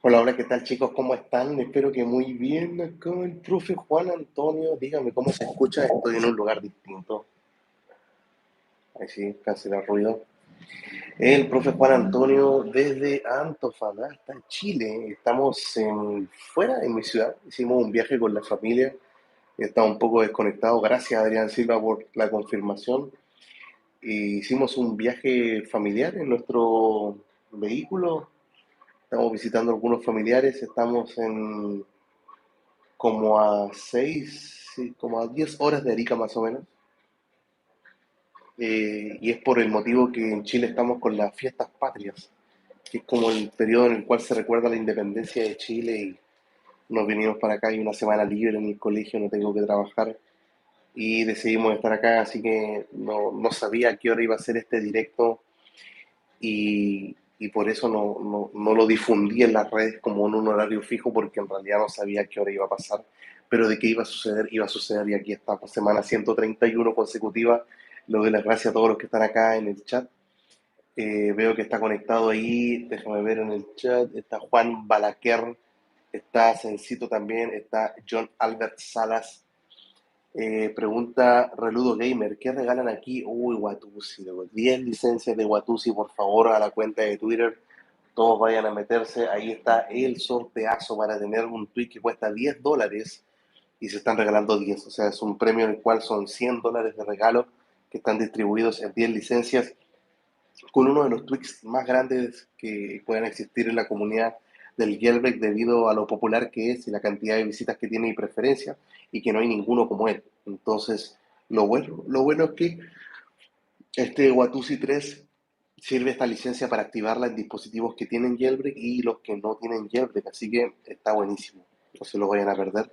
Hola, hola, ¿qué tal chicos? ¿Cómo están? Espero que muy bien. Acá el profe Juan Antonio, dígame cómo se escucha. Estoy en un lugar distinto. Ahí sí, cancela el ruido. El profe Juan Antonio desde Antofagasta, Chile. Estamos fuera de mi ciudad. Hicimos un viaje con la familia. Estaba un poco desconectado. Gracias, Adrián Silva, por la confirmación. Hicimos un viaje familiar en nuestro vehículo. Estamos visitando algunos familiares. Estamos como a 6, sí, como a 10 horas de Arica más o menos. Y es por el motivo que en Chile estamos con las fiestas patrias, que es como el periodo en el cual se recuerda la independencia de Chile y nos vinimos para acá y una semana libre en el colegio, no tengo que trabajar y decidimos estar acá, así que no sabía a qué hora iba a ser este directo y por eso no lo difundí en las redes como en un horario fijo porque en realidad no sabía a qué hora iba a pasar, pero de qué iba a suceder y aquí estamos, semana 131 consecutiva. Le doy las gracias a todos los que están acá en el chat. Veo que está conectado ahí, déjame ver en el chat, está Juan Balaquer, está Sencito también, está John Albert Salas. Pregunta Reludo Gamer, ¿qué regalan aquí? Uy, Watusi, 10 licencias de Watusi, por favor, a la cuenta de Twitter. Todos vayan a meterse. Ahí está el sorteazo para tener un tweet que cuesta $10 y se están regalando 10. O sea, es un premio en el cual son $100 de regalo que están distribuidos en 10 licencias con uno de los tweets más grandes que puedan existir en la comunidad del jailbreak debido a lo popular que es y la cantidad de visitas que tiene y preferencias y que no hay ninguno como él. Entonces, lo bueno es que este Watusi 3 sirve esta licencia para activarla en dispositivos que tienen jailbreak y los que no tienen jailbreak, así que está buenísimo, no se lo vayan a perder.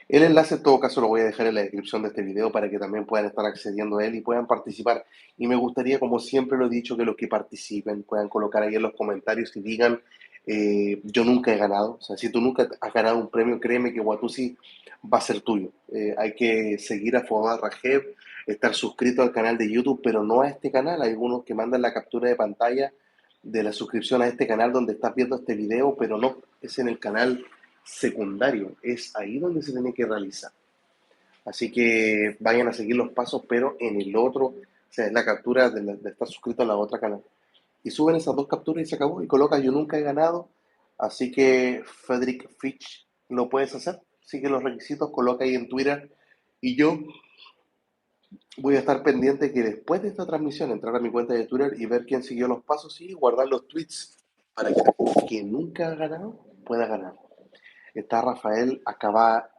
El enlace en todo caso lo voy a dejar en la descripción de este video para que también puedan estar accediendo a él y puedan participar. Y me gustaría, como siempre lo he dicho, que los que participen puedan colocar ahí en los comentarios y digan, yo nunca he ganado. O sea, si tú nunca has ganado un premio, créeme que Watusi va a ser tuyo. Hay que seguir a Fodar Rajeb, estar suscrito al canal de YouTube, pero no a este canal. Hay algunos que mandan la captura de pantalla de la suscripción a este canal donde estás viendo este video, pero no, es en el canal secundario, es ahí donde se tiene que realizar. Así que vayan a seguir los pasos, pero en el otro, o sea, es la captura de estar suscrito a la otra canal. Y suben esas dos capturas y se acabó. Y coloca yo nunca he ganado. Así que, Frederick Fitch, lo puedes hacer. Sigue los requisitos, coloca ahí en Twitter. Y yo voy a estar pendiente que después de esta transmisión entrar a mi cuenta de Twitter y ver quién siguió los pasos y guardar los tweets para que quien nunca ha ganado pueda ganar. Está Rafael Acabal.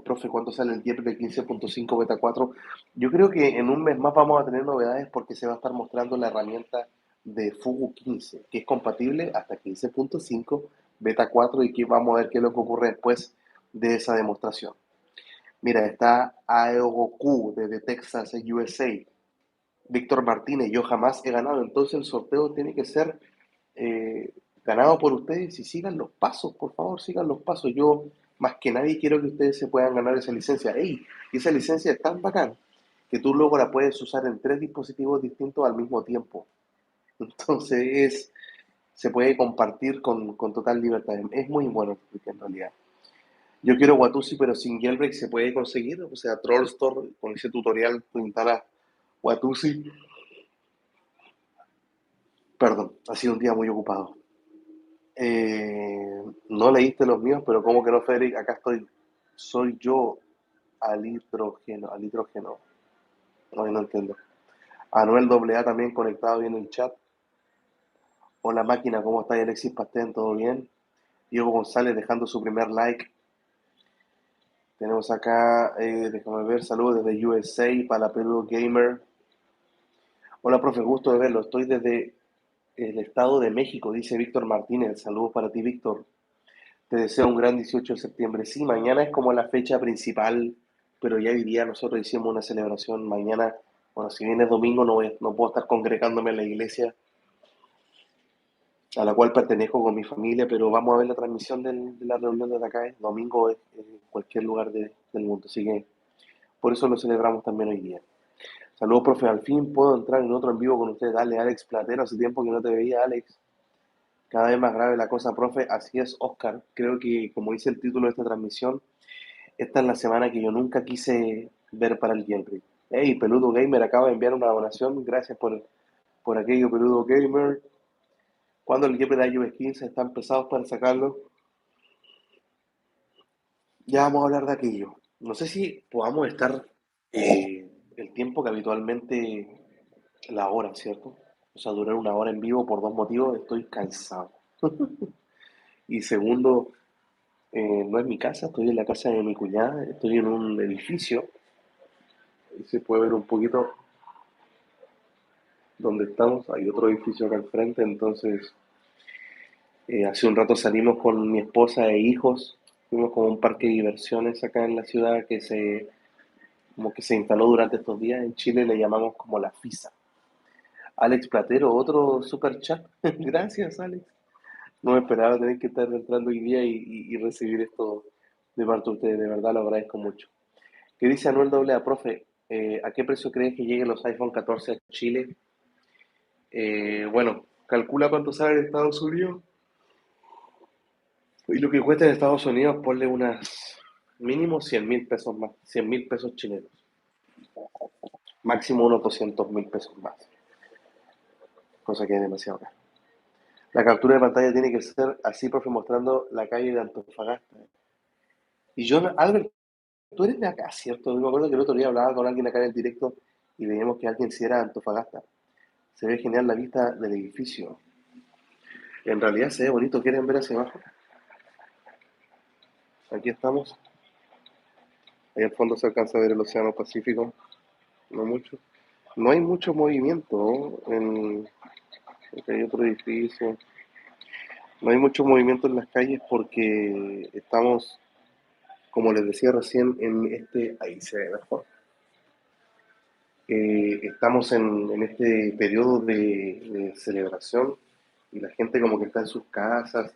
Profe, ¿cuándo sale el Diep de 15.5 beta 4? Yo creo que en un mes más vamos a tener novedades porque se va a estar mostrando la herramienta de Fugu 15, que es compatible hasta 15.5 beta 4 y que vamos a ver qué es lo que ocurre después de esa demostración. Mira, está Aegoku desde Texas, USA. Víctor Martínez, yo jamás he ganado, entonces el sorteo tiene que ser eh, ganado por ustedes y sigan los pasos, por favor, sigan los pasos. Yo más que nadie quiero que ustedes se puedan ganar esa licencia. ¡Ey! Esa licencia es tan bacán que tú luego la puedes usar en 3 dispositivos distintos al mismo tiempo. Entonces se puede compartir con total libertad. Es muy bueno en realidad. Yo quiero Watusi, pero sin jailbreak se puede conseguir. O sea, Trollstore, con ese tutorial, tú instalas Watusi. Perdón, ha sido un día muy ocupado. No leíste los míos, pero ¿cómo que no, Federic? Acá estoy. Soy yo al hidrógeno. No entiendo. Anuel AA también conectado bien en el chat. Hola máquina, ¿cómo está Alexis Pastén? ¿Todo bien? Diego González dejando su primer like. Tenemos acá, déjame ver, saludos desde USA para la Perú Gamer. Hola, profe, gusto de verlo. Estoy desde el Estado de México, dice Víctor Martínez. Saludos para ti, Víctor. Te deseo un gran 18 de septiembre. Sí, mañana es como la fecha principal, pero ya hoy día nosotros hicimos una celebración. Mañana, bueno, si bien es domingo, no puedo estar congregándome en la iglesia a la cual pertenezco con mi familia, pero vamos a ver la transmisión de la reunión desde acá. Es domingo en cualquier lugar del mundo, así que por eso lo celebramos también hoy día. Saludos, profe. Al fin puedo entrar en otro en vivo con usted. Dale, Alex Platero. Hace tiempo que no te veía, Alex. Cada vez más grave la cosa, profe. Así es, Oscar. Creo que, como dice el título de esta transmisión, esta es la semana que yo nunca quise ver para el Jailbreak. Hey, Peludo Gamer acaba de enviar una donación. Gracias por aquello, Peludo Gamer. Cuando el Jailbreak de iOS 15 están pesados para sacarlo, ya vamos a hablar de aquello. No sé si podamos estar el tiempo que habitualmente la hora, ¿cierto? O sea, durar una hora en vivo por dos motivos, estoy cansado. Y segundo, no es mi casa, estoy en la casa de mi cuñada, estoy en un edificio, y se puede ver un poquito donde estamos, hay otro edificio acá al frente, entonces hace un rato salimos con mi esposa e hijos, fuimos como a un parque de diversiones acá en la ciudad como que se instaló durante estos días, en Chile le llamamos como la FISA. Alex Platero, otro super chat, gracias Alex. No me esperaba tener que estar entrando hoy día y recibir esto de parte de ustedes, de verdad lo agradezco mucho. ¿Qué dice Anuel AA, profe? ¿A qué precio crees que lleguen los iPhone 14 a Chile? Bueno, calcula cuánto sale en Estados Unidos y lo que cuesta en Estados Unidos, ponle unas mínimo 100.000 pesos más, 100.000 pesos chilenos, máximo unos 200.000 pesos más, cosa que es demasiado caro. La captura de pantalla tiene que ser así, profe, mostrando la calle de Antofagasta. Y yo, Albert, tú eres de acá, ¿cierto? Yo me acuerdo que el otro día hablaba con alguien acá en el directo y veíamos que alguien sí era de Antofagasta. Se ve genial la vista del edificio. En realidad se ve bonito. ¿Quieren ver hacia abajo? Aquí estamos. Ahí al fondo se alcanza a ver el Océano Pacífico. No mucho. No hay mucho movimiento, ¿no? Aquí hay otro edificio. No hay mucho movimiento en las calles porque estamos, como les decía recién, en este... Ahí se ve mejor. Estamos en este periodo de celebración y la gente como que está en sus casas.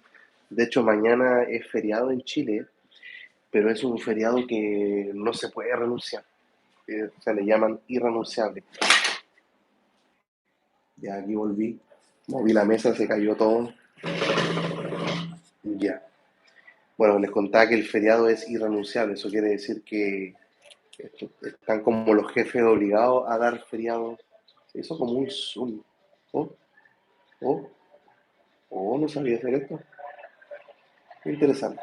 De hecho, mañana es feriado en Chile, pero es un feriado que no se puede renunciar. O sea, le llaman irrenunciable. Ya aquí volví, moví la mesa, se cayó todo. Ya. Bueno, les contaba que el feriado es irrenunciable. Eso quiere decir que están como los jefes obligados a dar feriados. Eso como un zoom. Oh, oh, oh, no sabía hacer esto. Interesante.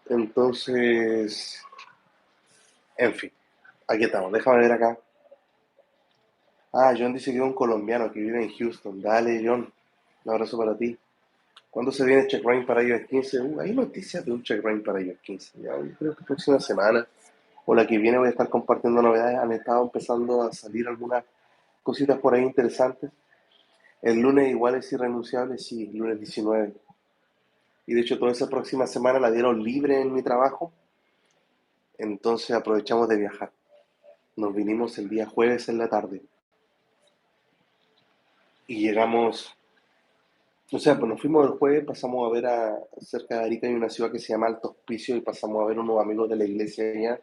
Entonces, en fin, aquí estamos. Déjame ver acá. Ah, John dice que es un colombiano que vive en Houston. Dale, John. Un abrazo para ti. ¿Cuándo se viene Check Rain para iOS 15? Hay noticias de un Check Rain para iOS 15. Ya, yo creo que próxima semana o la que viene voy a estar compartiendo novedades. Han estado empezando a salir algunas cositas por ahí interesantes. El lunes igual es irrenunciable, sí, el lunes 19. Y de hecho toda esa próxima semana la dieron libre en mi trabajo. Entonces aprovechamos de viajar. Nos vinimos el día jueves en la tarde y llegamos, o sea, pues nos fuimos el jueves, pasamos a ver cerca de Arica hay una ciudad que se llama Alto Hospicio y pasamos a ver unos amigos de la iglesia allá.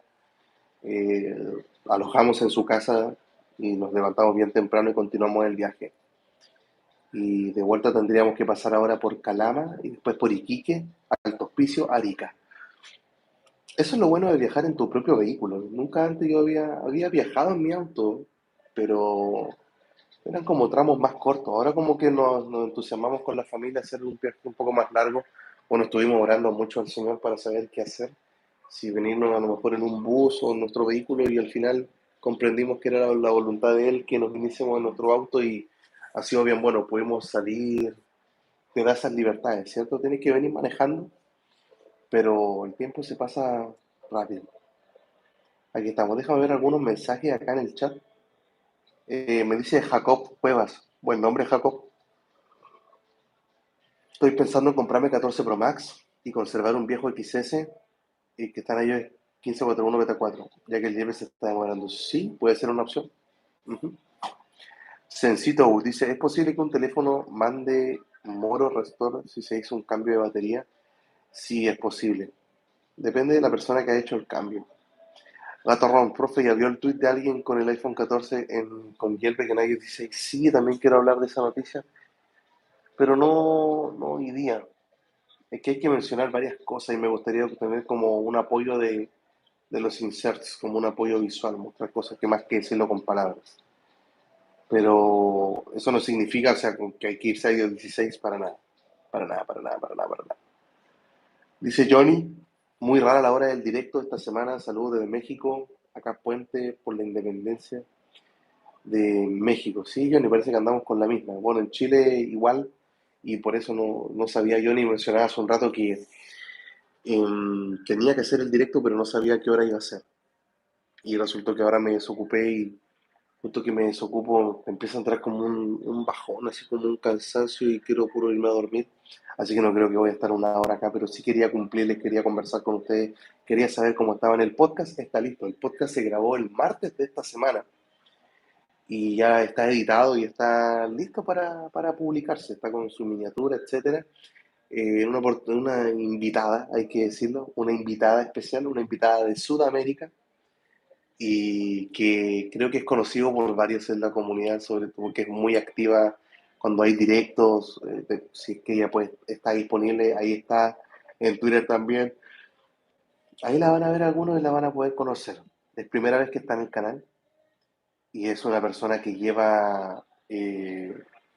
Alojamos en su casa y nos levantamos bien temprano y continuamos el viaje. Y de vuelta tendríamos que pasar ahora por Calama y después por Iquique, Alto Hospicio, Arica. Eso es lo bueno de viajar en tu propio vehículo. Nunca antes yo había viajado en mi auto, pero eran como tramos más cortos. Ahora como que nos entusiasmamos con la familia a hacer un viaje un poco más largo. Bueno, estuvimos orando mucho al Señor para saber qué hacer. Si venirnos a lo mejor en un bus o en nuestro vehículo y al final comprendimos que era la voluntad de Él que nos viniciemos en nuestro auto y ha sido bien bueno. Pudimos salir, te da esas libertades, ¿cierto? Tienes que venir manejando, pero el tiempo se pasa rápido. Aquí estamos. Déjame ver algunos mensajes acá en el chat. Me dice Jacob Cuevas. Buen nombre, Jacob. Estoy pensando en comprarme 14 Pro Max y conservar un viejo XS y que están ellos 1541 Beta 4, ya que el Jeep se está demorando. Sí, puede ser una opción. Ujú. Sencito dice, ¿es posible que un teléfono mande Moro Restore si se hizo un cambio de batería? Sí, es posible. Depende de la persona que ha hecho el cambio. Gato Ron, profe, ¿ya vio el tweet de alguien con el iPhone 14 con Yelp en iOS 16? Sí, también quiero hablar de esa noticia. pero no hoy día. Es que hay que mencionar varias cosas y me gustaría tener como un apoyo de los inserts, como un apoyo visual, mostrar cosas que más que decirlo con palabras. Pero eso no significa, o sea, que hay que irse a iOS 16 para nada. Para nada, para nada, para nada, para nada. Dice Johnny, muy rara la hora del directo esta semana. Saludos desde México. Acá Puente por la independencia de México. Sí, Johnny, parece que andamos con la misma. Bueno, en Chile igual, y por eso no sabía. Johnny mencionaba hace un rato que tenía que hacer el directo, pero no sabía a qué hora iba a ser. Y resultó que ahora me desocupé y justo que me desocupo empieza a entrar como un bajón, así como un cansancio y quiero puro irme a dormir. Así que no creo que voy a estar una hora acá, pero sí quería cumplirles, quería conversar con ustedes, quería saber cómo estaba en el podcast. Está listo, el podcast se grabó el martes de esta semana y ya está editado y está listo para publicarse, está con su miniatura, etcétera. Una invitada, hay que decirlo, una invitada especial, una invitada de Sudamérica y que creo que es conocido por varios en la comunidad, sobre todo que es muy activa cuando hay directos, si es que ella pues está disponible, ahí está en Twitter también. Ahí la van a ver algunos y la van a poder conocer. Es primera vez que está en el canal y es una persona que lleva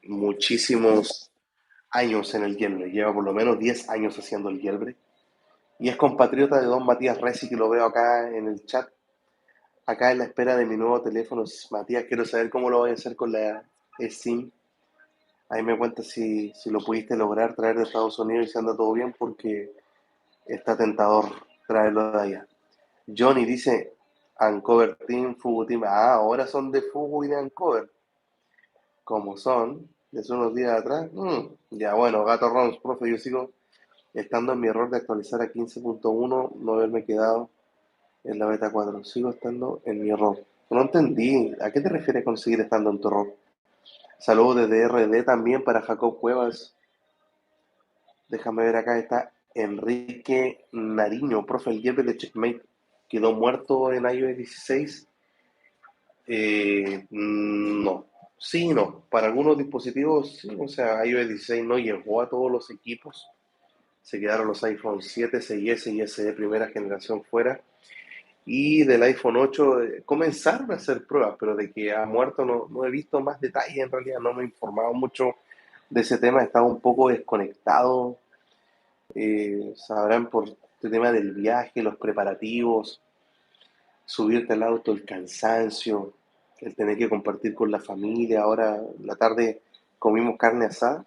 muchísimos años en el Yelbre, lleva por lo menos 10 años haciendo el Yelbre y es compatriota de don Matías Resi, que lo veo acá en el chat. Acá en la espera de mi nuevo teléfono, Matías, quiero saber cómo lo voy a hacer con la eSIM. Ahí me cuentas si lo pudiste lograr traer de Estados Unidos y si anda todo bien, porque está tentador traerlo de allá. Johnny dice, Ancover Team, Fugu Team. Ah, ahora son de Fugu y de Ancover. Como son, de hace unos días atrás. Ya bueno, Gato Rons, profe, yo sigo estando en mi error de actualizar a 15.1, no haberme quedado en la beta 4. Sigo estando en mi error. No entendí. ¿A qué te refieres con seguir estando en tu error? Saludos desde RD también para Jacob Cuevas. Déjame ver acá, está Enrique Nariño, profe, el jefe de Checkmate. Quedó muerto en iOS 16. No. Sí y no. Para algunos dispositivos, sí. O sea, iOS 16 no llegó a todos los equipos. Se quedaron los iPhone 7, 6S y SE primera generación fuera. Y del iPhone 8 comenzaron a hacer pruebas, pero de que ha muerto no he visto más detalles, en realidad no me he informado mucho de ese tema, estaba un poco desconectado, sabrán por este tema del viaje, los preparativos, subirte al auto, el cansancio, el tener que compartir con la familia. Ahora, en la tarde comimos carne asada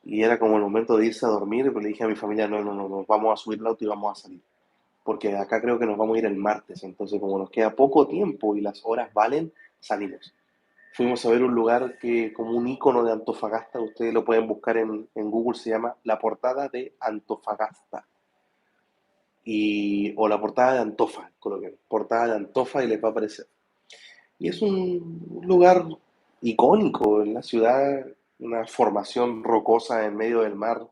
y era como el momento de irse a dormir, pero le dije a mi familia, no, vamos a subir el auto y vamos a salir porque acá creo que nos vamos a ir el martes, entonces como nos queda poco tiempo y las horas valen, salimos. Fuimos a ver un lugar que como un icono de Antofagasta, ustedes lo pueden buscar en Google, se llama La Portada de Antofagasta, o La Portada de Antofa, coloquen, Portada de Antofa y les va a aparecer. Y es un lugar icónico en la ciudad, una formación rocosa en medio del mar,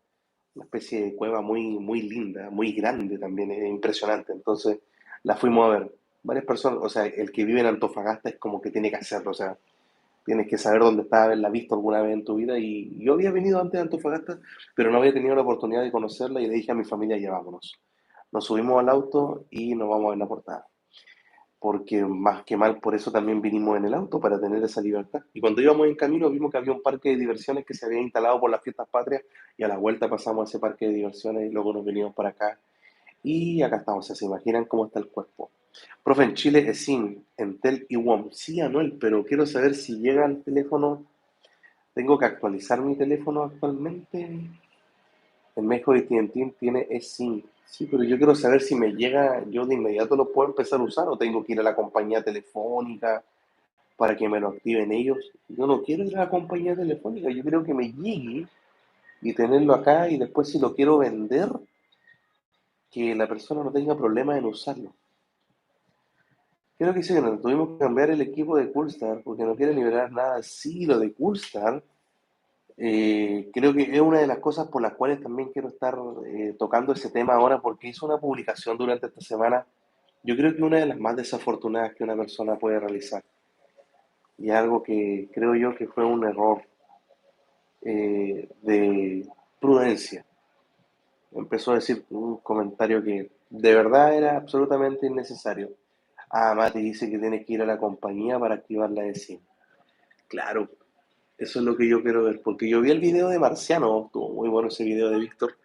una especie de cueva muy linda, muy grande también, es impresionante. Entonces la fuimos a ver. Varias personas, o sea, el que vive en Antofagasta es como que tiene que hacerlo, o sea, tienes que saber dónde está, haberla visto alguna vez en tu vida. Y yo había venido antes de Antofagasta, pero no había tenido la oportunidad de conocerla y le dije a mi familia, ya vámonos. Nos subimos al auto y nos vamos a ver la portada, porque más que mal por eso también vinimos en el auto, para tener esa libertad. Y cuando íbamos en camino vimos que había un parque de diversiones que se había instalado por las fiestas patrias y a la vuelta pasamos a ese parque de diversiones y luego nos venimos para acá y acá estamos. O sea, se imaginan cómo está el cuerpo. Profe, en Chile es SIM, Entel y WOM. Sí, Anuel, pero quiero saber si llega al teléfono, tengo que actualizar mi teléfono actualmente. El México de AT&T tiene eSIM. Sí, pero yo quiero saber si me llega, yo de inmediato lo puedo empezar a usar o tengo que ir a la compañía telefónica para que me lo activen ellos. Yo no quiero ir a la compañía telefónica, yo quiero que me llegue y tenerlo acá y después si lo quiero vender, que la persona no tenga problema en usarlo. Creo que sí, que nos tuvimos que cambiar el equipo de Coolstar porque no quiere liberar nada. Sí, lo de Coolstar, creo que es una de las cosas por las cuales también quiero estar tocando ese tema ahora porque hizo una publicación durante esta semana. Yo creo que una de las más desafortunadas que una persona puede realizar y algo que creo yo que fue un error. de prudencia. Empezó a decir un comentario que de verdad era absolutamente innecesario. Ah, Mati dice que tienes que ir a la compañía para activar la eSIM. Claro, eso es lo que yo quiero ver, porque yo vi el video de Marciano, estuvo muy bueno ese video de Víctor,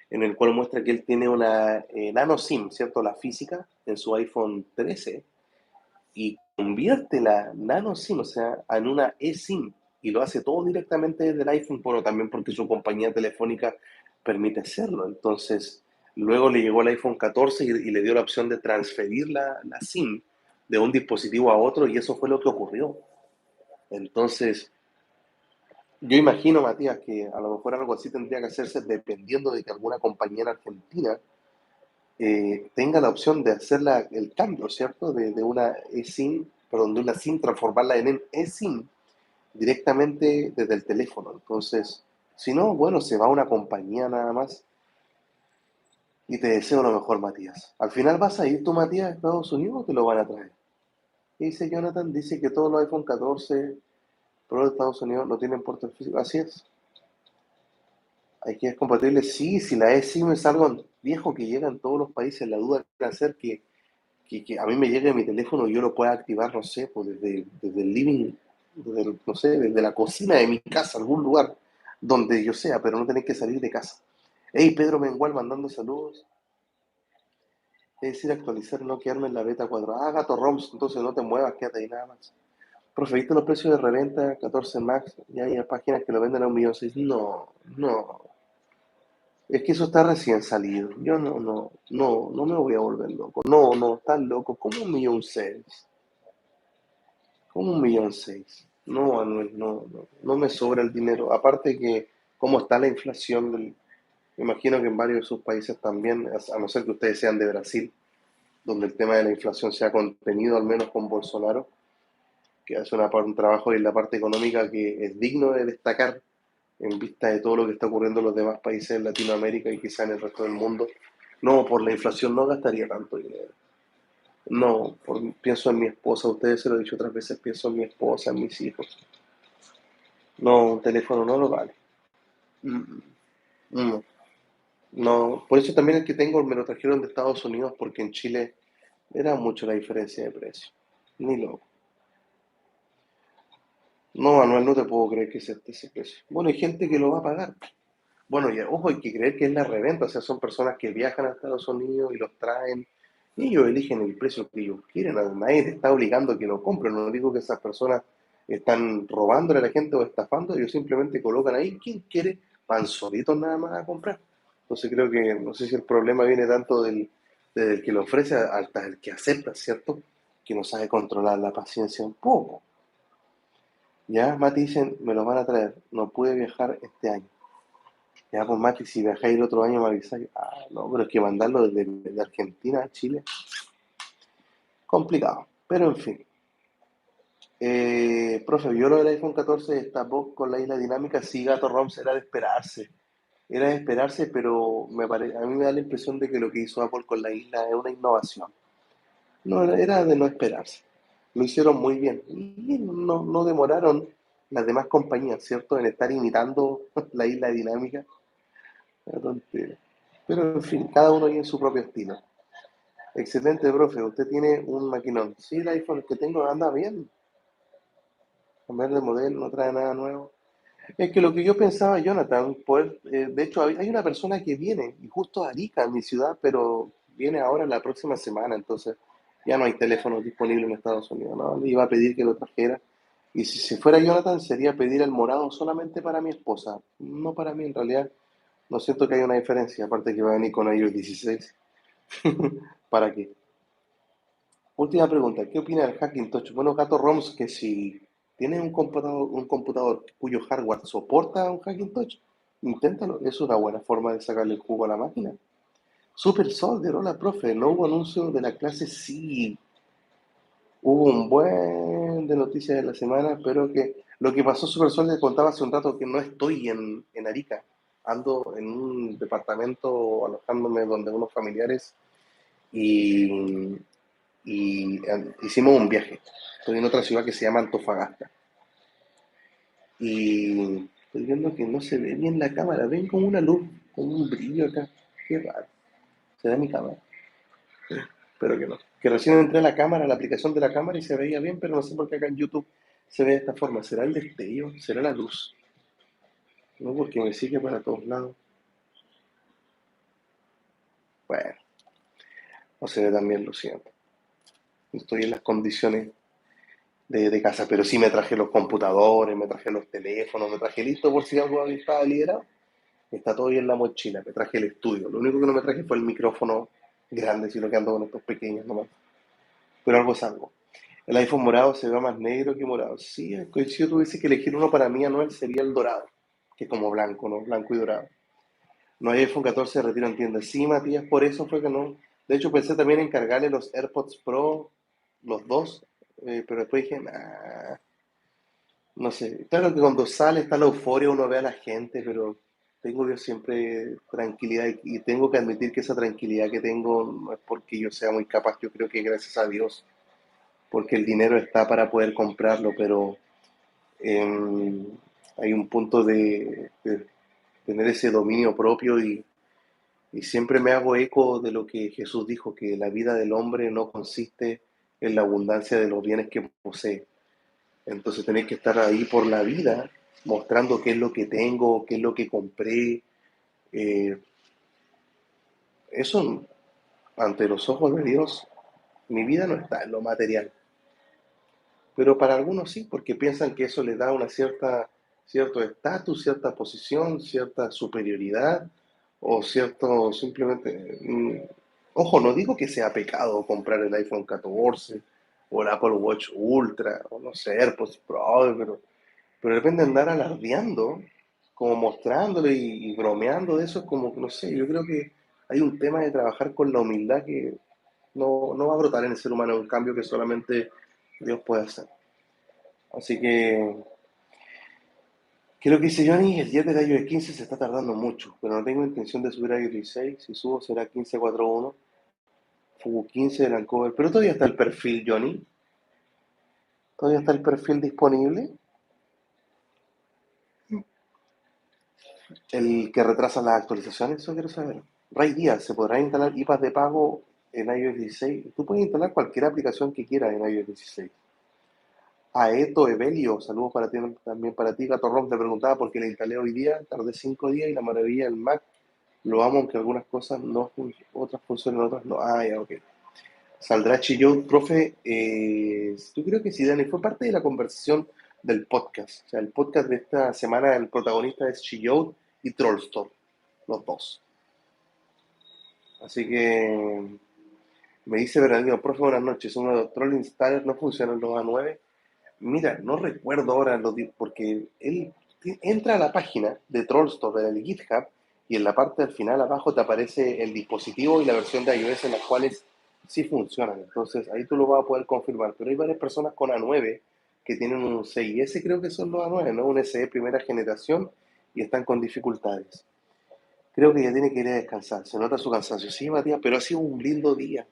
en el cual muestra que él tiene una nano SIM, ¿cierto? La física en su iPhone 13 y convierte la nano SIM, o sea, en una eSIM y lo hace todo directamente desde el iPhone, bueno, también porque su compañía telefónica permite hacerlo. Entonces, luego le llegó el iPhone 14 y le dio la opción de transferir la SIM de un dispositivo a otro y eso fue lo que ocurrió. Entonces, yo imagino, Matías, que a lo mejor algo así tendría que hacerse dependiendo de que alguna compañía en Argentina tenga la opción de hacer el cambio, ¿cierto? De una eSIM, perdón, de una SIM, transformarla en eSIM directamente desde el teléfono. Entonces, si no, bueno, se va a una compañía nada más y te deseo lo mejor, Matías. Al final vas a ir tú, Matías, a Estados Unidos o te lo van a traer. Y dice Jonathan, dice que todos los iPhone 14 Pro de Estados Unidos no tienen puerto físico. Así es. Hay que es compatible. Sí, si la eSIM es algo viejo que llega en todos los países, la duda va a ser que a mí me llegue a mi teléfono y yo lo pueda activar, no sé, pues desde el living, no sé, desde la cocina de mi casa, algún lugar donde yo sea, pero no tener que salir de casa. Hey, Pedro Mengual mandando saludos. Es decir, actualizar, no quedarme en la beta 4. Ah, Gato ROMs, entonces no te muevas, quédate ahí nada más. Profe, ¿viste los precios de reventa 14 Max? Ya hay páginas que lo venden a 1.600.000. No, no. Es que eso está recién salido. Yo no me voy a volver loco. No, no, estás loco. ¿Cómo 1.600.000? ¿Cómo 1.600.000? No, Manuel, no me sobra el dinero. Aparte que, ¿cómo está la inflación? Me imagino que en varios de sus países también, a no ser que ustedes sean de Brasil, donde el tema de la inflación se ha contenido, al menos con Bolsonaro, que hace un trabajo en la parte económica que es digno de destacar en vista de todo lo que está ocurriendo en los demás países de Latinoamérica y quizá en el resto del mundo. No, por la inflación no gastaría tanto dinero. No, pienso en mi esposa, a ustedes se lo he dicho otras veces, pienso en mi esposa, en mis hijos. No, un teléfono no lo vale. Mm, No, no, por eso también el que tengo me lo trajeron de Estados Unidos porque en Chile era mucho la diferencia de precio. Ni loco. No, Manuel, no te puedo creer que sea ese precio. Bueno, hay gente que lo va a pagar. Bueno, y ojo, hay que creer que es la reventa, o sea, son personas que viajan a Estados Unidos y los traen, y ellos eligen el precio que ellos quieren, nadie te está obligando a que lo compren, no digo que esas personas están robándole a la gente o estafando, ellos simplemente colocan ahí, quien quiere, van solitos nada más a comprar. Entonces creo que, no sé si el problema viene tanto desde el que lo ofrece hasta el que acepta, ¿cierto? Que no sabe controlar la paciencia un poco. Ya, Mati dicen, me lo van a traer, no pude viajar este año. Ya, pues Mati, si viajáis el otro año me avisáis. Ah, no, pero es que mandarlo desde Argentina a Chile, complicado. Pero en fin. Profe, yo lo del iPhone 14 destapó con la isla dinámica, sí, Gato ROMs era de esperarse. Era de esperarse, pero a mí me da la impresión de que lo que hizo Apple con la isla es una innovación. No, era de no esperarse. Lo hicieron muy bien. Y no demoraron las demás compañías, ¿cierto?, en estar imitando la isla dinámica. Una tontera. Pero en fin, cada uno tiene su propio estilo. Excelente, profe. Usted tiene un maquinón. Sí, el iPhone que tengo anda bien. Cambiar de modelo no trae nada nuevo. Es que lo que yo pensaba, Jonathan, poder, de hecho, hay una persona que viene, y justo a Arica, en mi ciudad, pero viene ahora la próxima semana, entonces ya no hay teléfonos disponibles en Estados Unidos, ¿no? Le iba a pedir que lo trajera. Y si fuera Jonathan, sería pedir el morado solamente para mi esposa, no para mí en realidad. No siento que haya una diferencia, aparte que va a venir con iOS 16. ¿Para qué? Última pregunta, ¿qué opina del Hackintosh? Bueno, Gato Roms, que si tienes un computador cuyo hardware soporta un Hackintosh, inténtalo, es una buena forma de sacarle el jugo a la máquina. Super Soldier, hola profe, no hubo anuncio de la clase, sí, hubo un buen de noticias de la semana, pero que lo que pasó Super Soldier contaba hace un rato que no estoy en Arica, ando en un departamento alojándome donde unos familiares y hicimos un viaje. Estoy en otra ciudad que se llama Antofagasta. Y Estoy viendo que no se ve bien la cámara. Ven como una luz, como un brillo acá. Qué raro. ¿Será mi cámara? Espero que no. Que recién entré a la cámara, a la aplicación de la cámara y se veía bien, pero no sé por qué acá en YouTube se ve de esta forma. ¿Será el destello? ¿Será la luz? No, porque me sigue para todos lados. Bueno, no se ve tan bien, lo siento. No estoy en las condiciones de casa, pero sí me traje los computadores, me traje los teléfonos, me traje listo por si algo estaba liderado. Está todo ahí en la mochila, me traje el estudio. Lo único que no me traje fue el micrófono grande, sino que ando con estos pequeños nomás. Pero algo es algo. El iPhone morado se ve más negro que morado. Sí, si yo tuviese que elegir uno para mí anual sería el dorado, que es como blanco, ¿no? Blanco y dorado. No hay iPhone 14 de retiro en tienda. Sí, Matías, por eso fue que no. De hecho, pensé también en cargarle los AirPods Pro, los dos, pero después dije, nah, no sé. Claro que cuando sale está la euforia, uno ve a la gente, pero tengo yo siempre tranquilidad y tengo que admitir que esa tranquilidad que tengo no es porque yo sea muy capaz, yo creo que gracias a Dios, porque el dinero está para poder comprarlo, pero eh, hay un punto de tener ese dominio propio y siempre me hago eco de lo que Jesús dijo, que la vida del hombre no consiste en la abundancia de los bienes que posee. Entonces tenés que estar ahí por la vida, mostrando qué es lo que tengo, qué es lo que compré. Eh, eso, ante los ojos de Dios, mi vida no está en lo material. Pero para algunos sí, porque piensan que eso les da una cierto estatus, cierta posición, cierta superioridad o cierto simplemente... ojo, no digo que sea pecado comprar el iPhone 14 o el Apple Watch Ultra o no sé, AirPods Pro, pero de repente andar alardeando, como mostrándolo y bromeando de eso, es como, no sé, yo creo que hay un tema de trabajar con la humildad que no va a brotar en el ser humano, un cambio que solamente Dios puede hacer. Así que creo que dice Johnny, el 10 de iOS 15 se está tardando mucho, pero no tengo intención de subir a iOS 16. Si subo será 15.4.1, Fugu 15 de Lancover. Pero todavía está el perfil, Johnny. Todavía está el perfil disponible. El que retrasa las actualizaciones, eso quiero saber. Ray Díaz, ¿se podrá instalar IPAs de pago en iOS 16? Tú puedes instalar cualquier aplicación que quieras en iOS 16. Aeto Evelio, saludos para ti, también para ti. Gato Rock te preguntaba por qué le instalé hoy día, tardé 5 días y la maravilla del Mac. Lo amo, aunque algunas cosas no otras funcionan, otras no. Ah, ya, ok. Saldrá Chillot, profe. Yo creo que sí, Dani, fue parte de la conversación del podcast. O sea, el podcast de esta semana, el protagonista es Chillot y Trollstorm, los dos. Así que me dice Bernardino, profe, buenas noches. Uno de los Troll Installer no funcionan los A9. Mira, no recuerdo ahora porque él entra a la página de Trollstore del GitHub y en la parte del final abajo te aparece el dispositivo y la versión de iOS en las cuales sí funcionan. Entonces ahí tú lo vas a poder confirmar. Pero hay varias personas con A9 que tienen un 6S, creo que son los A9, ¿no? Un SE primera generación y están con dificultades. Creo que ya tiene que ir a descansar. Se nota su cansancio. Sí, Matías, pero ha sido un lindo día.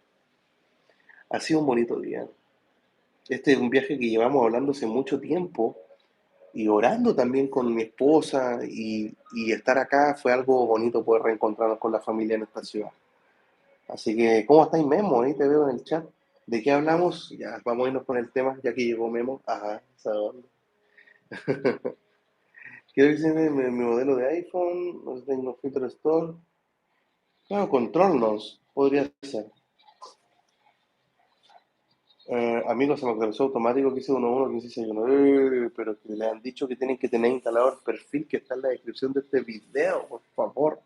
Ha sido un bonito día. Este es un viaje que llevamos hablando hace mucho tiempo y orando también con mi esposa y estar acá fue algo bonito poder reencontrarnos con la familia en esta ciudad. Así que, ¿cómo estáis, Memo? Ahí te veo en el chat. ¿De qué hablamos? Ya, vamos a irnos con el tema, ya que llegó Memo. Ajá, esa onda. Quiero que mi modelo de iPhone, no tengo filtro store. Claro, controlnos, podría ser. Amigos, se me actualizó automático que hice 11.15.6.1. Pero que le han dicho que tienen que tener instalado el perfil que está en la descripción de este video, por favor.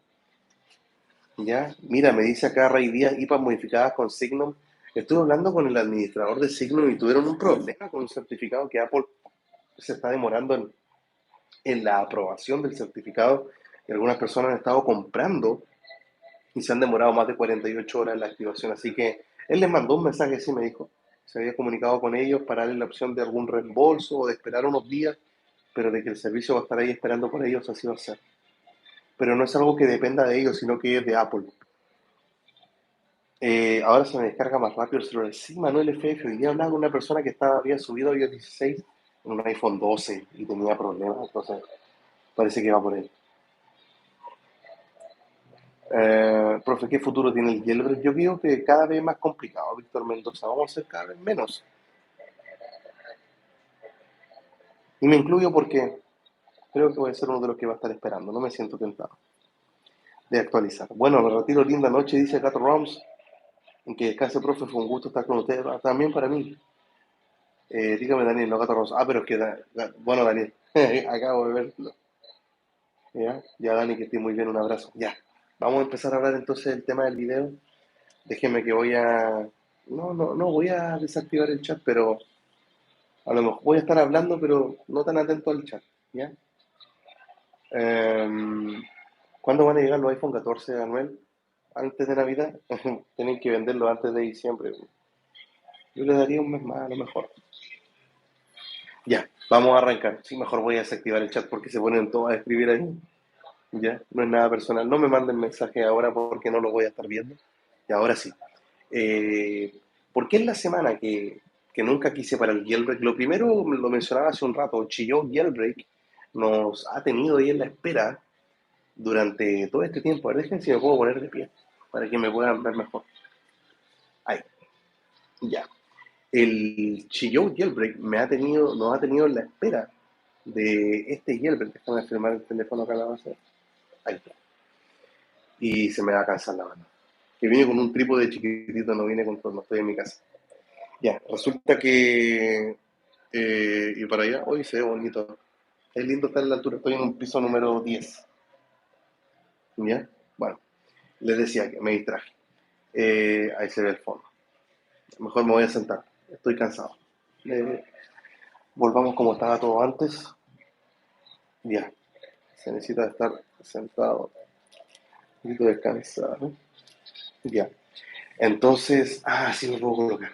Ya, mira, me dice acá Ray Díaz, IPAs modificadas con Signum. Estuve hablando con el administrador de Signum y tuvieron un problema con un certificado que Apple se está demorando en la aprobación del certificado. Y algunas personas han estado comprando y se han demorado más de 48 horas en la activación. Así que él les mandó un mensaje, sí me dijo. Se había comunicado con ellos para darle la opción de algún reembolso o de esperar unos días, pero de que el servicio va a estar ahí esperando por ellos, así va a ser. Pero no es algo que dependa de ellos, sino que es de Apple. Ahora se me descarga más rápido el celular. Sí, Manuel FF, hoy día hablaba con una persona que había subido iOS 16 en un iPhone 12 y tenía problemas. Entonces, Parece que va por ahí. Profe, ¿qué futuro tiene el jailbreak? Yo creo que cada vez más complicado, Víctor Mendoza. Vamos a ser cada vez menos. Y me incluyo porque creo que voy a ser uno de los que va a estar esperando. No me siento tentado de actualizar. Bueno, me retiro. Linda noche, dice Gato Roms. En que descanse, profe. Fue un gusto estar con ustedes. También para mí. Dígame, Daniel, no Gato Roms. Ah, pero es que, bueno, Daniel, acabo de verlo. Ya, ya, Dani, que esté muy bien. Un abrazo. Ya. Vamos a empezar a hablar entonces del tema del video. Déjeme que voy a... No voy a desactivar el chat, pero a lo mejor voy a estar hablando, pero no tan atento al chat, ¿ya? Em, ¿Cuándo van a llegar los iPhone 14, Anuel? ¿Antes de Navidad? Tienen que venderlo antes de diciembre. Yo le daría un mes más, a lo mejor. Ya, vamos a arrancar. Sí, mejor voy a desactivar el chat porque se ponen todos a escribir ahí. Ya, no es nada personal. No me manden mensaje ahora porque no lo voy a estar viendo. Y ahora sí. Eh, ¿Por qué en la semana que nunca quise para el jailbreak? Lo primero, lo mencionaba hace un rato, Chilló Jailbreak nos ha tenido ahí en la espera durante todo este tiempo. A ver, déjenme si me puedo poner de pie para que me puedan ver mejor. Ahí, ya. El Chilló Jailbreak nos ha tenido en la espera de este jailbreak. Déjame firmar el teléfono acá a la base. Ahí está. Y se me va a cansar la mano. Que viene con un trípode chiquitito, no viene con todo, no estoy en mi casa. Ya, resulta que... y para allá, hoy se ve bonito. Es lindo estar en la altura, estoy en un piso número 10. ¿Ya? Bueno, les decía que me distraje. Ahí se ve el fondo. Mejor me voy a sentar, estoy cansado. Eh, Volvamos como estaba todo antes. Ya, se necesita estar sentado, un poquito descansado. Ya, entonces, sí me puedo colocar.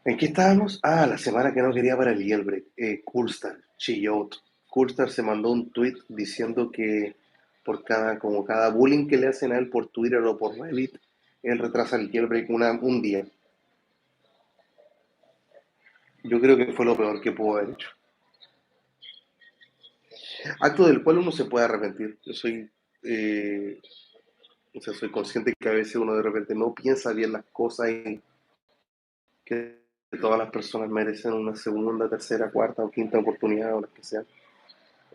¿En qué estábamos? La semana que no quería para el jailbreak. Coolstar, Chillout. Coolstar se mandó un tweet diciendo que como cada bullying que le hacen a él por Twitter o por Reddit, él retrasa el jailbreak un día. Yo creo que fue lo peor que pudo haber hecho. Acto del cual uno se puede arrepentir. Eh, soy consciente que a veces uno de repente no piensa bien las cosas y que todas las personas merecen una segunda, tercera, cuarta o quinta oportunidad o las que sea.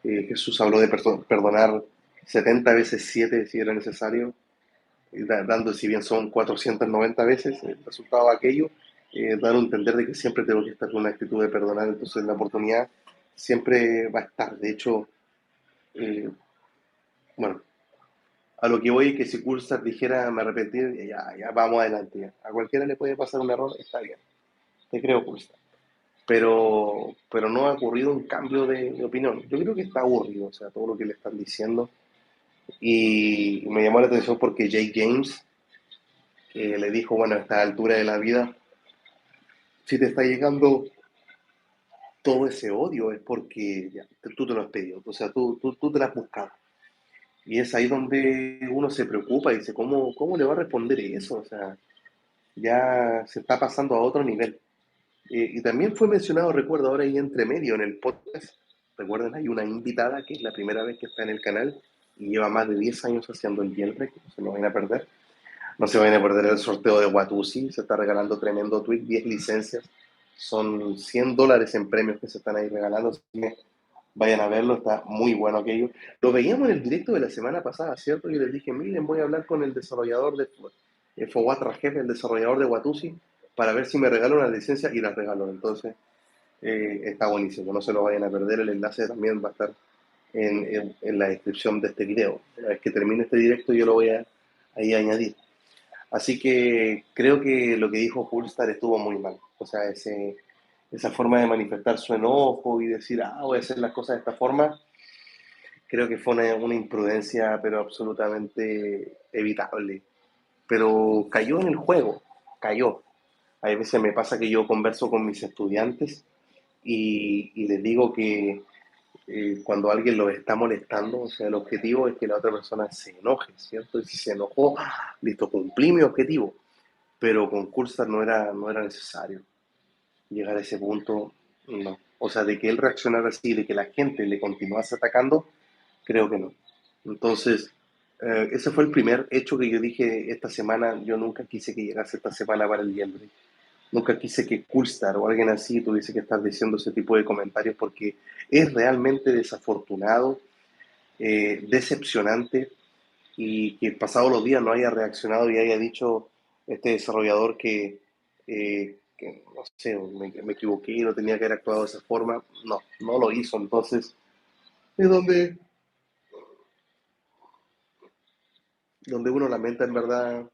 Jesús habló de perdonar 70 veces 7 si era necesario, dando, si bien son 490 veces el resultado de aquello, dar a entender de que siempre tengo que estar con una actitud de perdonar, entonces la oportunidad siempre va a estar. De hecho, eh, bueno, a lo que voy es que si Coulthard dijera me arrepentí, ya vamos adelante. Ya. A cualquiera le puede pasar un error, está bien. Te creo, Coulthard. Pero no ha ocurrido un cambio de opinión. Yo creo que está aburrido, o sea, todo lo que le están diciendo. Y me llamó la atención porque Jay James le dijo, bueno, a esta altura de la vida, si te está llegando todo ese odio es porque ya, tú te lo has pedido, o sea, tú te lo has buscado. Y es ahí donde uno se preocupa y dice, ¿cómo le va a responder eso? O sea, ya se está pasando a otro nivel. Y también fue mencionado, recuerdo, ahora ahí entre medio en el podcast, recuerden, hay una invitada que es la primera vez que está en el canal y lleva más de 10 años haciendo el jailbreak, no se lo vayan a perder. No se vayan a perder el sorteo de Watusi, se está regalando tremendo tweet, 10 licencias, son $100 en premios que se están ahí regalando, así que vayan a verlo, está muy bueno aquello. Lo veíamos en el directo de la semana pasada, ¿cierto? Yo les dije, miren, voy a hablar con el desarrollador de Fowat Rajef, el desarrollador de Watusi, para ver si me regala una licencia y las regalo. Entonces, está buenísimo, no se lo vayan a perder, el enlace también va a estar en la descripción de este video. Una vez que termine este directo yo lo voy a ahí añadir. Así que creo que lo que dijo Pulsar estuvo muy mal. O sea, esa forma de manifestar su enojo y decir, voy a hacer las cosas de esta forma, creo que fue una imprudencia, pero absolutamente evitable. Pero cayó en el juego, cayó. A veces me pasa que yo converso con mis estudiantes y les digo que cuando alguien los está molestando, o sea, el objetivo es que la otra persona se enoje, ¿cierto? Y si se enojó, listo, cumplí mi objetivo. Pero con Cursar no era necesario llegar a ese punto, no. O sea, de que él reaccionara así, de que la gente le continuase atacando, creo que no. Entonces, ese fue el primer hecho que yo dije esta semana. Yo nunca quise que llegase esta semana para el jailbreak. Nunca quise que Coolstar o alguien así tuviese que estar diciendo ese tipo de comentarios porque es realmente desafortunado, decepcionante y que pasado los días no haya reaccionado y haya dicho este desarrollador que no sé, me equivoqué y no tenía que haber actuado de esa forma. No, no lo hizo. Entonces, es donde uno lamenta en verdad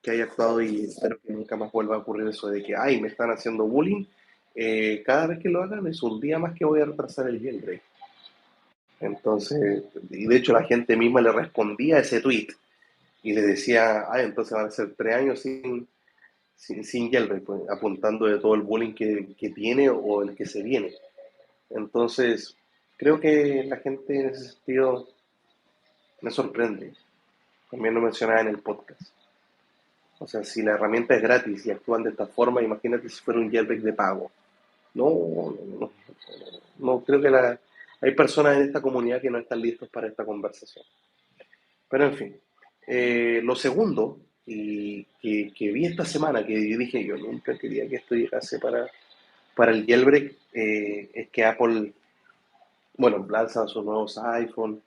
que haya actuado y espero que nunca más vuelva a ocurrir eso de que, ay, me están haciendo bullying. Cada vez que lo hagan es un día más que voy a retrasar el jailbreak. Entonces, y de hecho la gente misma le respondía a ese tweet y le decía, ay, entonces van a ser 3 años sin jailbreak, pues, apuntando de todo el bullying que tiene o el que se viene. Entonces, creo que la gente en ese sentido me sorprende. También lo mencionaba en el podcast. O sea, si la herramienta es gratis y actúan de esta forma, imagínate si fuera un jailbreak de pago. No, no, no creo que hay personas en esta comunidad que no están listos para esta conversación. Pero en fin, lo segundo que vi esta semana, que yo dije yo nunca quería que esto llegase para el jailbreak, es que Apple, bueno, lanza sus nuevos iPhone.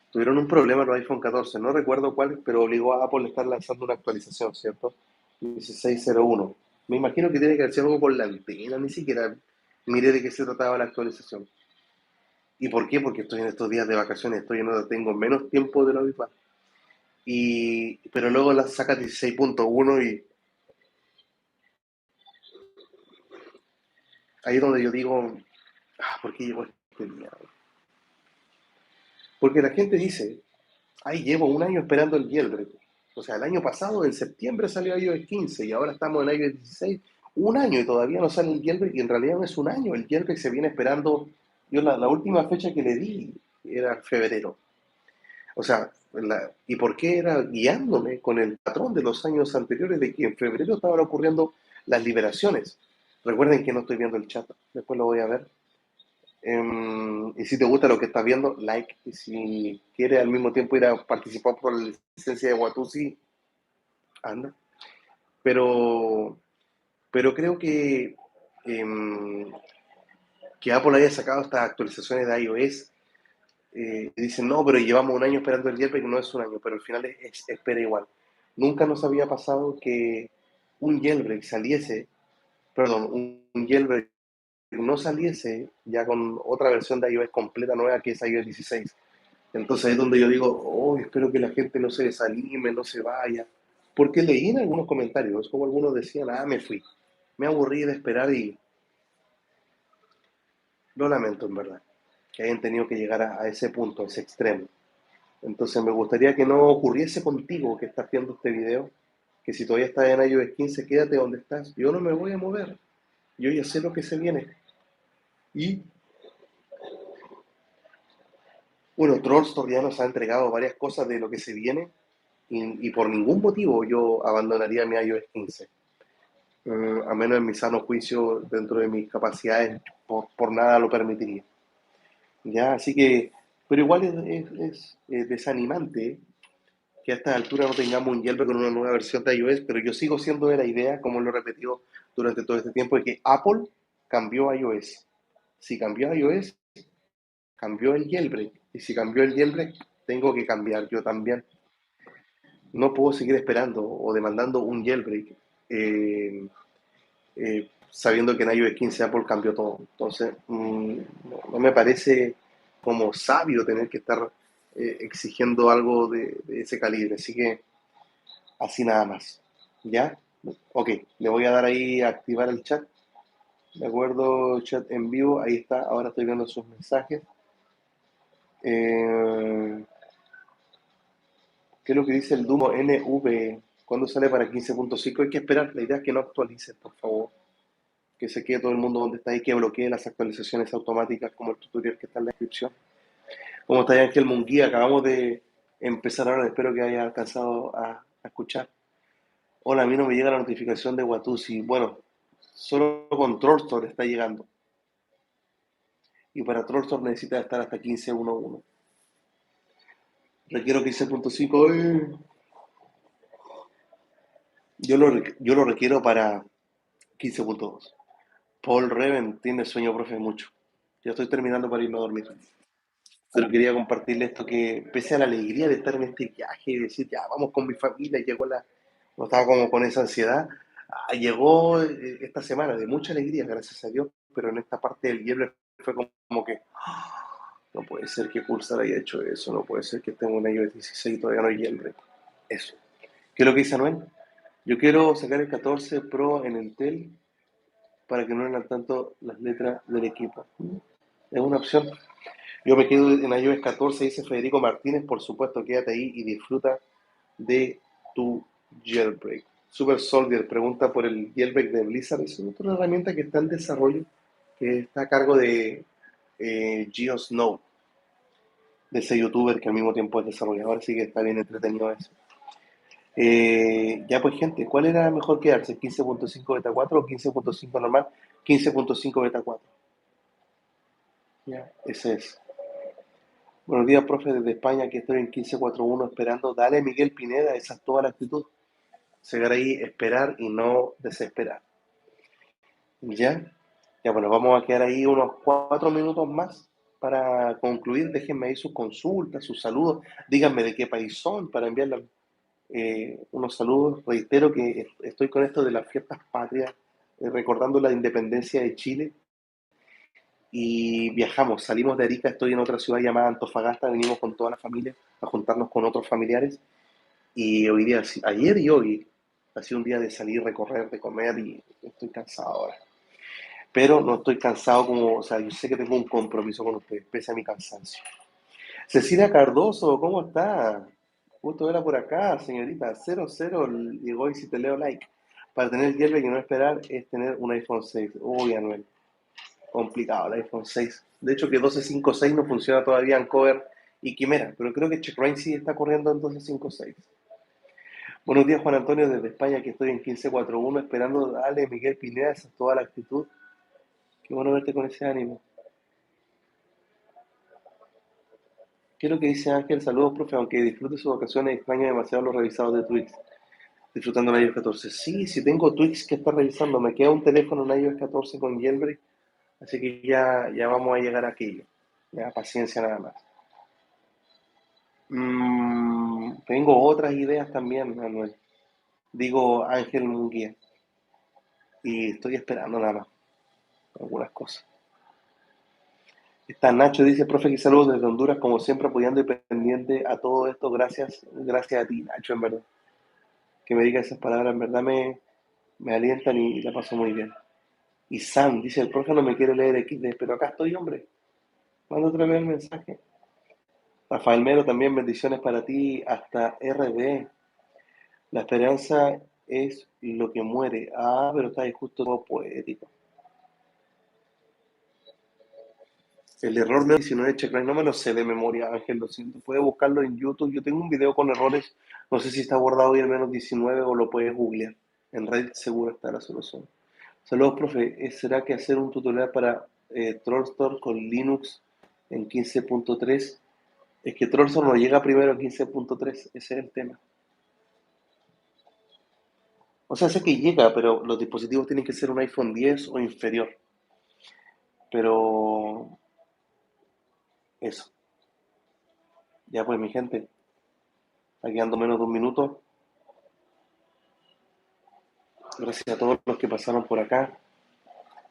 Tuvieron un problema los iPhone 14, no recuerdo cuál, pero obligó a Apple a estar lanzando una actualización, ¿cierto? 1601. Me imagino que tiene que hacer algo con la antena, ni siquiera miré de qué se trataba la actualización. ¿Y por qué? Porque estoy en estos días de vacaciones, tengo menos tiempo de lo habitual. Pero luego la saca 16.1 y ahí es donde yo digo, ¿por qué llegó este día? Porque la gente dice, ay, llevo un año esperando el jailbreak. O sea, el año pasado, en septiembre, salió iOS 15 y ahora estamos en iOS 16. Un año y todavía no sale el jailbreak y en realidad no es un año. El jailbreak se viene esperando. Yo la última fecha que le di era febrero. O sea, ¿y por qué era guiándome con el patrón de los años anteriores de que en febrero estaban ocurriendo las liberaciones? Recuerden que no estoy viendo el chat, después lo voy a ver. Y si te gusta lo que estás viendo, like. Y si quieres al mismo tiempo ir a participar por la licencia de Watusi, anda. Pero, pero creo em, que Apple haya sacado estas actualizaciones de iOS. Dicen, no, pero llevamos un año esperando el jailbreak, no es un año, pero al final espera igual. Nunca nos había pasado que un jailbreak saliese, perdón, un jailbreak no saliese ya con otra versión de iOS completa nueva que es iOS 16. Entonces ahí es donde yo digo, oh, espero que la gente no se desanime, no se vaya. Porque leí en algunos comentarios, como algunos decían, me fui, me aburrí de esperar y lo lamento en verdad, que hayan tenido que llegar a ese punto, a ese extremo. Entonces me gustaría que no ocurriese contigo que estás viendo este video, que si todavía estás en iOS 15, quédate donde estás. Yo no me voy a mover, yo ya sé lo que se viene. Y bueno, Trollstore ya nos ha entregado varias cosas de lo que se viene y por ningún motivo yo abandonaría mi iOS 15. A menos en mi sano juicio, dentro de mis capacidades, por nada lo permitiría. Ya, así que, pero igual es desanimante que a esta altura no tengamos un jailbreak con una nueva versión de iOS, pero yo sigo siendo de la idea, como lo he repetido durante todo este tiempo, de que Apple cambió a iOS. Si cambió a iOS, cambió el jailbreak. Y si cambió el jailbreak, tengo que cambiar yo también. No puedo seguir esperando o demandando un jailbreak sabiendo que en iOS 15 Apple cambió todo. Entonces, no me parece como sabio tener que estar exigiendo algo de ese calibre. Así que así nada más. ¿Ya? Ok, le voy a dar ahí a activar el chat. De acuerdo, chat en vivo, ahí está. Ahora estoy viendo sus mensajes. Eh, ¿Qué es lo que dice el Dumo NV? ¿Cuándo sale para 15.5? Hay que esperar. La idea es que no actualice, por favor. Que se quede todo el mundo donde está y que bloquee las actualizaciones automáticas como el tutorial que está en la descripción. ¿Cómo está Ángel Munguía? Acabamos de empezar ahora, espero que haya alcanzado a escuchar. Hola, a mí no me llega la notificación de Watusi. Bueno, solo con Trollstore está llegando. y para Trollstorm necesita estar hasta 15.11. Requiero 15.5. Yo lo requiero para 15.2. Paul Reven tiene sueño, profe, mucho. Ya estoy terminando para irme a dormir. Pero quería compartirle esto que, pese a la alegría de estar en este viaje y decir, ya, vamos con mi familia, llegó la... No estaba como con esa ansiedad. Llegó esta semana de mucha alegría, gracias a Dios, pero en esta parte del hielo fue como que, no puede ser que Pulsar haya hecho eso, no puede ser que tenga un iOS 16 y todavía no hay jailbreak. Eso. ¿Qué es lo que dice Anuel? Yo quiero sacar el 14 Pro en Entel para que no lean tanto las letras del equipo. Es una opción. Yo me quedo en iOS 14, dice Federico Martínez, por supuesto, quédate ahí y disfruta de tu jailbreak. Super Soldier pregunta por el jailbreak de Blizzard. Es otra herramienta que está en desarrollo, que está a cargo de Geo Snow, de ese youtuber que al mismo tiempo es desarrollador, así que está bien entretenido eso. Ya pues gente, ¿cuál era mejor quedarse? ¿15.5 beta 4 o 15.5 normal? 15.5 beta 4. Ya, ese es. Buenos días, profe, desde España, aquí estoy en 15.4.1 esperando. Dale, Miguel Pineda, esa es toda la actitud. Llegar ahí, esperar y no desesperar. ¿Ya? Ya, bueno, vamos a quedar ahí unos 4 minutos más para concluir. Déjenme ahí sus consultas, sus saludos. Díganme de qué país son para enviarles unos saludos. Reitero que estoy con esto de las fiestas patrias, recordando la independencia de Chile. Y viajamos, salimos de Arica, estoy en otra ciudad llamada Antofagasta, venimos con toda la familia a juntarnos con otros familiares. Y hoy día, ayer y hoy, ha sido un día de salir, recorrer, de comer y estoy cansado ahora. Pero no estoy cansado como, o sea, yo sé que tengo un compromiso con ustedes, pese a mi cansancio. Cecilia Cardoso, ¿cómo está? Justo era por acá, señorita. 00 llegó y si te leo like. Para tener el hierve y no esperar es tener un iPhone 6. Uy, Anuel, complicado el iPhone 6. De hecho que 12.5.6 no funciona todavía en Cover y Quimera, pero creo que CheckRain sí está corriendo en 12.5.6. Buenos días, Juan Antonio, desde España, que estoy en 15.4.1 esperando. Dale, Miguel Pineda, esa es toda la actitud. Qué bueno verte con ese ánimo. ¿Qué es lo que dice Ángel? Saludos, profe, aunque disfrute sus vacaciones, extraño demasiado los revisados de Twix. Disfrutando en iOS 14. Sí, sí tengo Twix que está revisando. Me queda un teléfono en iOS 14 con jailbreak, así que ya vamos a llegar a aquello. Ya, paciencia nada más. Tengo otras ideas también, Manuel. Digo Ángel Munguía. Y estoy esperando nada más. Algunas cosas. Está Nacho, dice, profe, que saludos desde Honduras, como siempre apoyando y pendiente a todo esto. Gracias a ti, Nacho, en verdad. Que me diga esas palabras, en verdad me alientan y la paso muy bien. Y Sam, dice, el profe no me quiere leer XD, pero acá estoy, hombre. Manda otra vez el mensaje. Rafael Mero, también bendiciones para ti, hasta RD. La esperanza es lo que muere. Ah, pero está ahí justo todo poético. El error de 19 checkline, no me lo sé de memoria, Ángel, lo siento. Puedes buscarlo en YouTube. Yo tengo un video con errores. No sé si está guardado hoy al menos 19 o lo puedes googlear. En Reddit seguro está la solución. Saludos, profe. ¿Será que hacer un tutorial para Trollstorm con Linux en 15.3? Es que Trollstorm no llega primero en 15.3. Ese es el tema. O sea, sé que llega, pero los dispositivos tienen que ser un iPhone 10 o inferior. Pero eso. Ya pues, mi gente. Está quedando menos de un minuto. Gracias a todos los que pasaron por acá.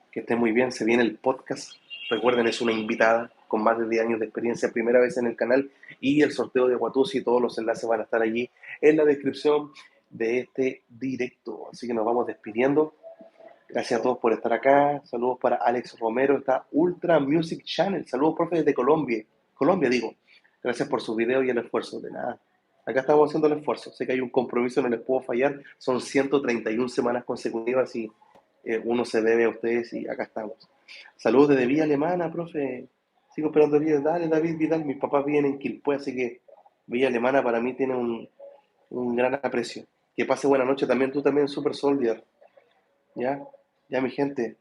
Que estén muy bien. Se viene el podcast. Recuerden, es una invitada con más de 10 años de experiencia, primera vez en el canal. Y el sorteo de Watusi, todos los enlaces van a estar allí en la descripción de este directo. Así que nos vamos despidiendo. Gracias a todos por estar acá. Saludos para Alex Romero. Está Ultra Music Channel. Saludos, profe, desde Colombia. Colombia, digo. Gracias por su video y el esfuerzo. De nada. Acá estamos haciendo el esfuerzo. Sé que hay un compromiso, no les puedo fallar. Son 131 semanas consecutivas y uno se debe a ustedes y acá estamos. Saludos desde Villa Alemana, profe. Sigo esperando el video. Dale, David Vidal. Mis papás viven en Quilpué, así que Villa Alemana para mí tiene un gran aprecio. Que pase buena noche también. Tú también, Super Soldier. ¿Ya? Ya, mi gente.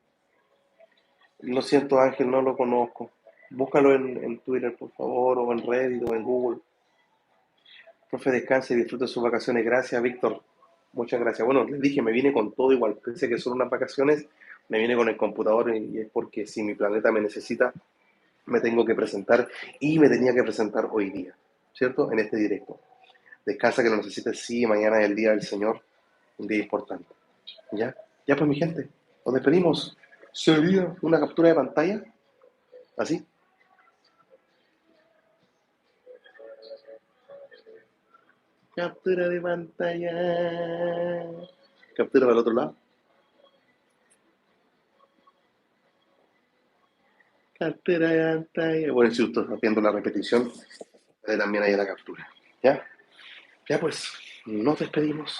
Lo siento, Ángel, no lo conozco. Búscalo en Twitter, por favor, o en Reddit, o en Google. Profe, descanse y disfrute sus vacaciones. Gracias, Víctor. Muchas gracias. Bueno, les dije, me vine con todo igual. Pensé que son unas vacaciones, me vine con el computador y es porque si mi planeta me necesita, me tengo que presentar y me tenía que presentar hoy día, ¿cierto? En este directo. Descansa que lo necesites, sí, mañana es el día del Señor, un día importante. ¿Ya? Ya pues mi gente, nos despedimos. Sería una captura de pantalla, así. Captura de pantalla. Captura para el otro lado. Captura de pantalla. Bueno, si usted está viendo la repetición, también hay la captura. ¿Ya? Ya pues, nos despedimos.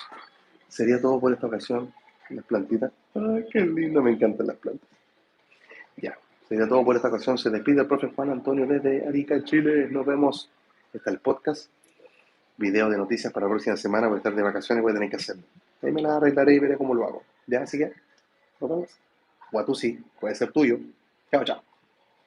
Sería todo por esta ocasión. Las plantitas. Ay, qué lindo, me encantan las plantas. Ya, sería todo por esta ocasión. Se despide el profe Juan Antonio desde Arica, Chile. Nos vemos. Está el podcast. Video de noticias para la próxima semana. Voy a estar de vacaciones, voy a tener que hacerlo. Ahí me la arreglaré y veré cómo lo hago. Ya, así que, nos vemos. O a tú sí, puede ser tuyo. Chao, chao.